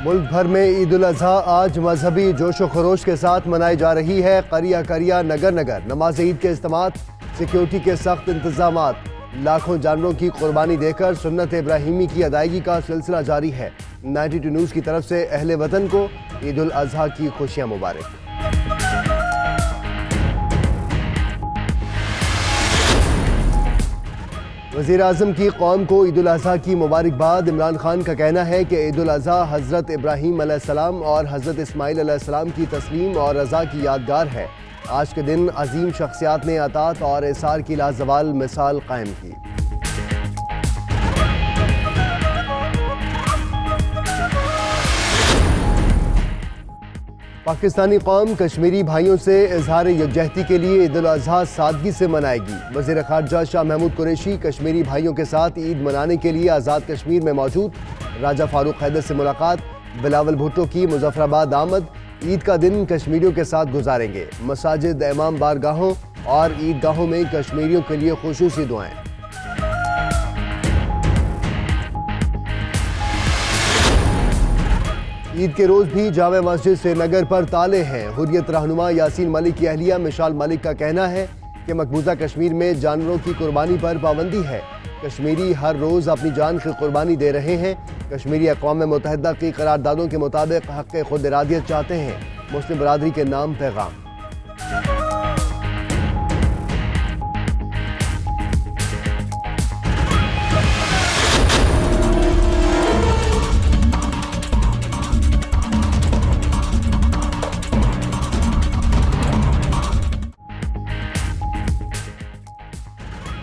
ملک بھر میں عید الاضحیٰ آج مذہبی جوش و خروش کے ساتھ منائی جا رہی ہے۔ قریہ قریہ نگر نگر نماز عید کے اجتماعات، سیکیورٹی کے سخت انتظامات، لاکھوں جانوروں کی قربانی دے کر سنت ابراہیمی کی ادائیگی کا سلسلہ جاری ہے۔ 92 نیوز کی طرف سے اہل وطن کو عید الاضحیٰ کی خوشیاں مبارک۔ وزیر اعظم کی قوم کو عید الاضحیٰ کی مبارکباد۔ عمران خان کا کہنا ہے کہ عید الاضحیٰ حضرت ابراہیم علیہ السلام اور حضرت اسماعیل علیہ السلام کی تسلیم اور رضا کی یادگار ہے۔ آج کے دن عظیم شخصیات نے اطاعت اور اثار کی لازوال مثال قائم کی۔ پاکستانی قوم کشمیری بھائیوں سے اظہار یکجہتی کے لیے عید الاضحیٰ سادگی سے منائے گی۔ وزیر خارجہ شاہ محمود قریشی کشمیری بھائیوں کے ساتھ عید منانے کے لیے آزاد کشمیر میں موجود۔ راجہ فاروق حیدر سے ملاقات، بلاول بھٹو کی مظفر آباد آمد۔ عید کا دن کشمیریوں کے ساتھ گزاریں گے۔ مساجد، امام بارگاہوں اور عیدگاہوں میں کشمیریوں کے لیے خصوصی دعائیں۔ عید کے روز بھی جامع مسجد سری نگر پر تالے ہیں۔ حریت رہنما یاسین ملک کی اہلیہ مشال ملک کا کہنا ہے کہ مقبوضہ کشمیر میں جانوروں کی قربانی پر پابندی ہے۔ کشمیری ہر روز اپنی جان کی قربانی دے رہے ہیں۔ کشمیری اقوام متحدہ کی قراردادوں کے مطابق حق خود ارادیت چاہتے ہیں۔ مسلم برادری کے نام پیغام۔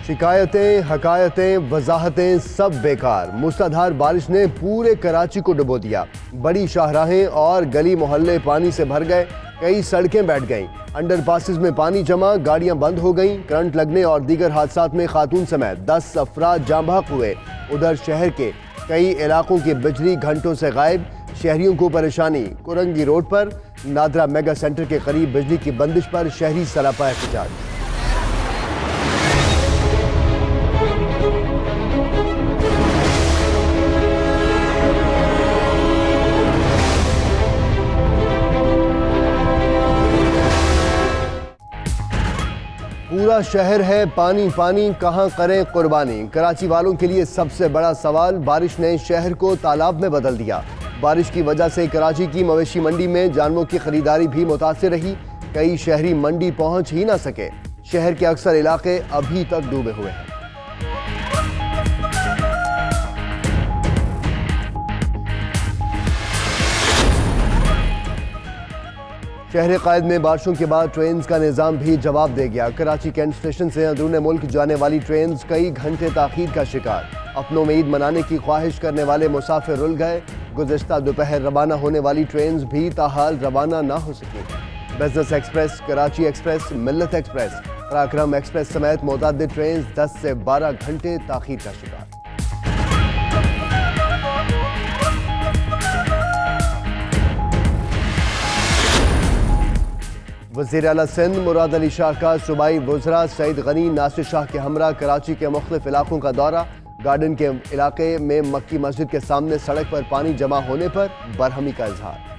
شکایتیں، حکایتیں، وضاحتیں سب بیکار۔ موسلادھار بارش نے پورے کراچی کو ڈبو دیا۔ بڑی شاہراہیں اور گلی محلے پانی سے بھر گئے۔ کئی سڑکیں بیٹھ گئیں۔ انڈر پاسز میں پانی جمع، گاڑیاں بند ہو گئیں۔ کرنٹ لگنے اور دیگر حادثات میں خاتون سمیت 10 افراد جاں بحق ہوئے۔ ادھر شہر کے کئی علاقوں کی بجلی گھنٹوں سے غائب۔ شہریوں کو پریشانی۔ کورنگی روڈ پر نادرا میگا سینٹر کے قریب بجلی کی بندش پر شہری سراپا احتجاج۔ پورا شہر ہے پانی پانی، کہاں کریں قربانی۔ کراچی والوں کے لیے سب سے بڑا سوال، بارش نے شہر کو تالاب میں بدل دیا۔ بارش کی وجہ سے کراچی کی مویشی منڈی میں جانوروں کی خریداری بھی متاثر رہی۔ کئی شہری منڈی پہنچ ہی نہ سکے۔ شہر کے اکثر علاقے ابھی تک ڈوبے ہوئے ہیں۔ شہر قائد میں بارشوں کے بعد ٹرینز کا نظام بھی جواب دے گیا۔ کراچی کینٹ اسٹیشن سے اندرون ملک جانے والی ٹرینز کئی گھنٹے تاخیر کا شکار۔ اپنوں میں عید منانے کی خواہش کرنے والے مسافر رل گئے۔ گزشتہ دوپہر روانہ ہونے والی ٹرینز بھی تاحال روانہ نہ ہو سکیں۔ بزنس ایکسپریس، کراچی ایکسپریس، ملت ایکسپریس، پراکرم ایکسپریس سمیت متعدد ٹرینز 10 سے 12 گھنٹے تاخیر کا شکار۔ وزیر اعلیٰ سندھ مراد علی شاہ کا صوبائی وزراء سعید غنی، ناصر شاہ کے ہمراہ کراچی کے مختلف علاقوں کا دورہ۔ گارڈن کے علاقے میں مکی مسجد کے سامنے سڑک پر پانی جمع ہونے پر برہمی کا اظہار۔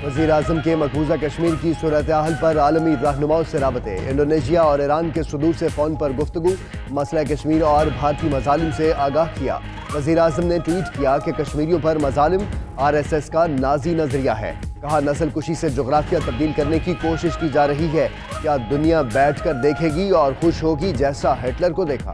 وزیر اعظم کے مقبوضہ کشمیر کی صورتحال پر عالمی رہنماؤں سے رابطے۔ انڈونیشیا اور ایران کے صدور سے فون پر گفتگو۔ مسئلہ کشمیر اور بھارتی مظالم سے آگاہ کیا۔ وزیر اعظم نے ٹویٹ کیا کہ کشمیریوں پر مظالم RSS کا نازی نظریہ ہے۔ کہا نسل کشی سے جغرافیہ تبدیل کرنے کی کوشش کی جا رہی ہے۔ کیا دنیا بیٹھ کر دیکھے گی اور خوش ہوگی جیسا ہٹلر کو دیکھا؟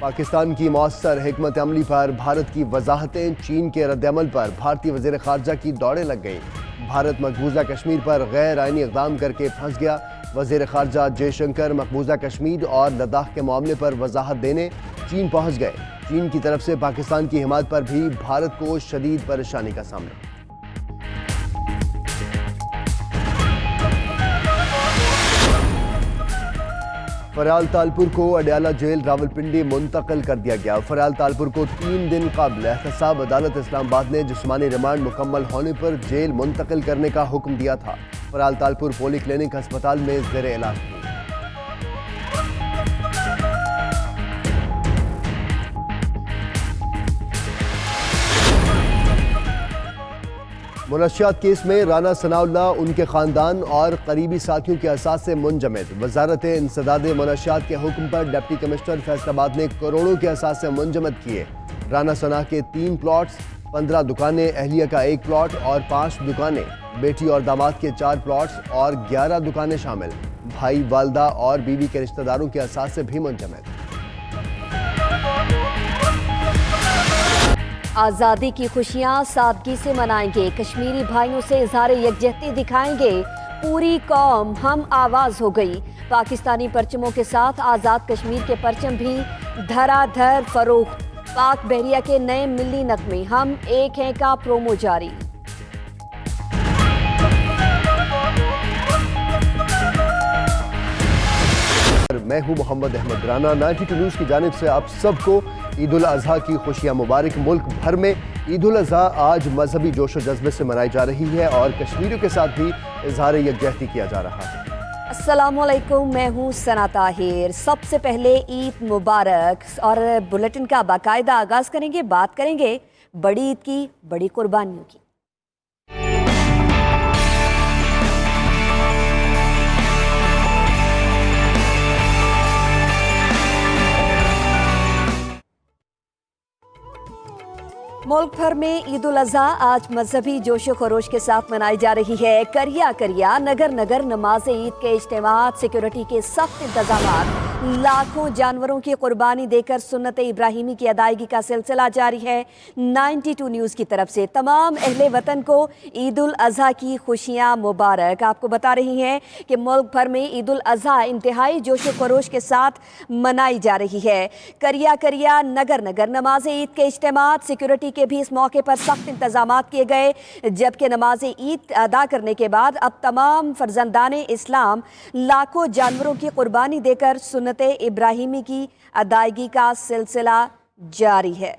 پاکستان کی مؤثر حکمت عملی پر بھارت کی وضاحتیں۔ چین کے رد عمل پر بھارتی وزیر خارجہ کی دوڑیں لگ گئیں۔ بھارت مقبوضہ کشمیر پر غیر آئینی اقدام کر کے پھنس گیا۔ وزیر خارجہ جے شنکر مقبوضہ کشمیر اور لداخ کے معاملے پر وضاحت دینے چین پہنچ گئے۔ چین کی طرف سے پاکستان کی حمایت پر بھی بھارت کو شدید پریشانی کا سامنا۔ فریال تالپور کو اڈیالہ جیل راولپنڈی منتقل کر دیا گیا۔ فریال تالپور کو 3 دن قبل احتساب عدالت اسلام آباد نے جسمانی ریمانڈ مکمل ہونے پر جیل منتقل کرنے کا حکم دیا تھا۔ فریال تالپور پولی کلینک ہسپتال میں زیر علاج تھی۔ منشیات کیس میں رانا ثناء اللہ، ان کے خاندان اور قریبی ساتھیوں کے اثاثے منجمد۔ وزارت انسداد منشیات کے حکم پر ڈپٹی کمشنر فیصل آباد نے کروڑوں کے اثاثے منجمد کیے۔ رانا ثناء کے 3 پلاٹس، 15 دکانیں، اہلیہ کا 1 پلاٹ اور 5 دکانیں، بیٹی اور داماد کے 4 پلاٹس اور 11 دکانیں شامل۔ بھائی، والدہ اور بیوی کے رشتہ داروں کے اثاثے بھی منجمد۔ آزادی کی خوشیاں سادگی سے منائیں گے، کشمیری بھائیوں سے اظہار یکجہتی دکھائیں گے، پوری قوم ہم آواز ہو گئی۔ پاکستانی پرچموں کے ساتھ آزاد کشمیر کے پرچم بھی دھرا دھر فروخت۔ پاک بحریہ کے نئے ملی نغمے ہم ایک ہیں کا پرومو جاری۔ میں ہوں محمد احمد رانا۔ 92 نیوز کی جانب سے آپ سب کو عید الاضحیٰ کی خوشیاں مبارک۔ ملک بھر میں عید الاضحیٰ آج مذہبی جوش و جذبے سے منائی جا رہی ہے اور کشمیریوں کے ساتھ بھی اظہار یکجہتی کیا جا رہا ہے۔ السلام علیکم، میں ہوں ثنا طاہر۔ سب سے پہلے عید مبارک اور بلیٹن کا باقاعدہ آغاز کریں گے، بات کریں گے بڑی عید کی، بڑی قربانیوں کی۔ ملک بھر میں عید الاضحیٰ آج مذہبی جوش و خروش کے ساتھ منائی جا رہی ہے۔ کریا کریا، نگر نگر نماز عید کے اجتماعات، سیکیورٹی کے سخت انتظامات، لاکھوں جانوروں کی قربانی دے کر سنت ابراہیمی کی ادائیگی کا سلسلہ جاری ہے۔ 92 نیوز کی طرف سے تمام اہل وطن کو عید الاضحیٰ کی خوشیاں مبارک۔ آپ کو بتا رہی ہیں کہ ملک بھر میں عید الاضحیٰ انتہائی جوش و خروش کے ساتھ منائی جا رہی ہے۔ کریا کریا، نگر نگر نماز عید کے اجتماعات، سیکیورٹی کے بھی اس موقع پر سخت انتظامات کیے گئے، جبکہ نماز عید ادا کرنے کے بعد اب تمام فرزندان اسلام لاکھوں جانوروں کی قربانی دے کر سنت ابراہیمی کی ادائیگی کا سلسلہ جاری ہے۔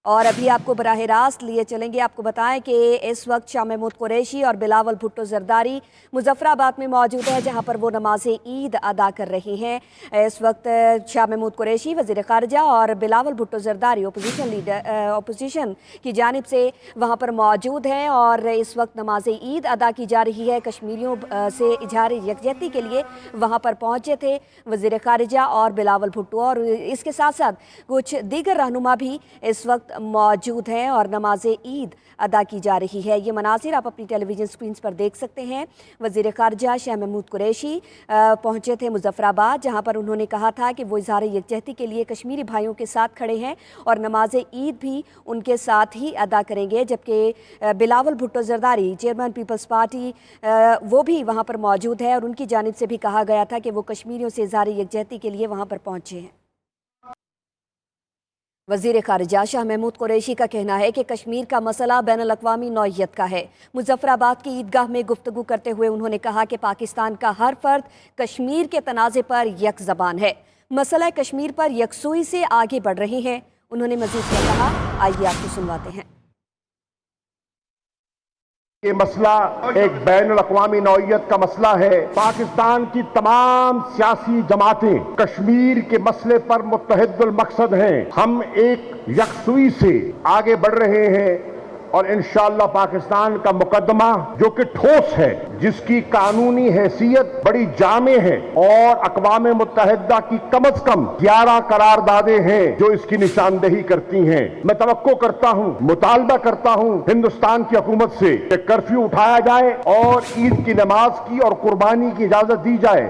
اور ابھی آپ کو براہ راست لیے چلیں گے، آپ کو بتائیں کہ اس وقت شاہ محمود قریشی اور بلاول بھٹو زرداری مظفر آباد میں موجود ہے، جہاں پر وہ نماز عید ادا کر رہے ہیں۔ اس وقت شاہ محمود قریشی وزیر خارجہ اور بلاول بھٹو زرداری اپوزیشن کی جانب سے وہاں پر موجود ہیں اور اس وقت نماز عید ادا کی جا رہی ہے۔ کشمیریوں سے اظہار یکجہتی کے لیے وہاں پر پہنچے تھے وزیر خارجہ اور بلاول بھٹو، اور اس کے ساتھ ساتھ کچھ دیگر رہنما بھی اس وقت موجود ہیں اور نماز عید ادا کی جا رہی ہے۔ یہ مناظر آپ اپنی ٹیلی ویژن سکرینز پر دیکھ سکتے ہیں۔ وزیر خارجہ شاہ محمود قریشی پہنچے تھے مظفر آباد، جہاں پر انہوں نے کہا تھا کہ وہ اظہار یکجہتی کے لیے کشمیری بھائیوں کے ساتھ کھڑے ہیں اور نماز عید بھی ان کے ساتھ ہی ادا کریں گے، جبکہ Bilawal Bhutto Zardari chairman Peoples Party وہ بھی وہاں پر موجود ہے اور ان کی جانب سے بھی کہا گیا تھا کہ وہ کشمیریوں سے اظہار یکجہتی کے لیے وہاں پر پہنچے ہیں۔ وزیر خارجہ شاہ محمود قریشی کا کہنا ہے کہ کشمیر کا مسئلہ بین الاقوامی نوعیت کا ہے۔ مظفر آباد کی عیدگاہ میں گفتگو کرتے ہوئے انہوں نے کہا کہ پاکستان کا ہر فرد کشمیر کے تنازع پر یک زبان ہے، مسئلہ کشمیر پر یکسوئی سے آگے بڑھ رہے ہیں۔ انہوں نے مزید کیا کہا، آئیے آپ کو سنواتے ہیں۔ یہ مسئلہ ایک بین الاقوامی نوعیت کا مسئلہ ہے۔ پاکستان کی تمام سیاسی جماعتیں کشمیر کے مسئلے پر متحد المقصد ہیں۔ ہم ایک یکسوئی سے آگے بڑھ رہے ہیں اور انشاءاللہ پاکستان کا مقدمہ جو کہ ٹھوس ہے، جس کی قانونی حیثیت بڑی جامع ہے اور اقوام متحدہ کی کم از کم 11 قراردادیں ہیں جو اس کی نشاندہی کرتی ہیں۔ میں توقع کرتا ہوں، مطالبہ کرتا ہوں ہندوستان کی حکومت سے کہ کرفیو اٹھایا جائے اور عید کی نماز کی اور قربانی کی اجازت دی جائے۔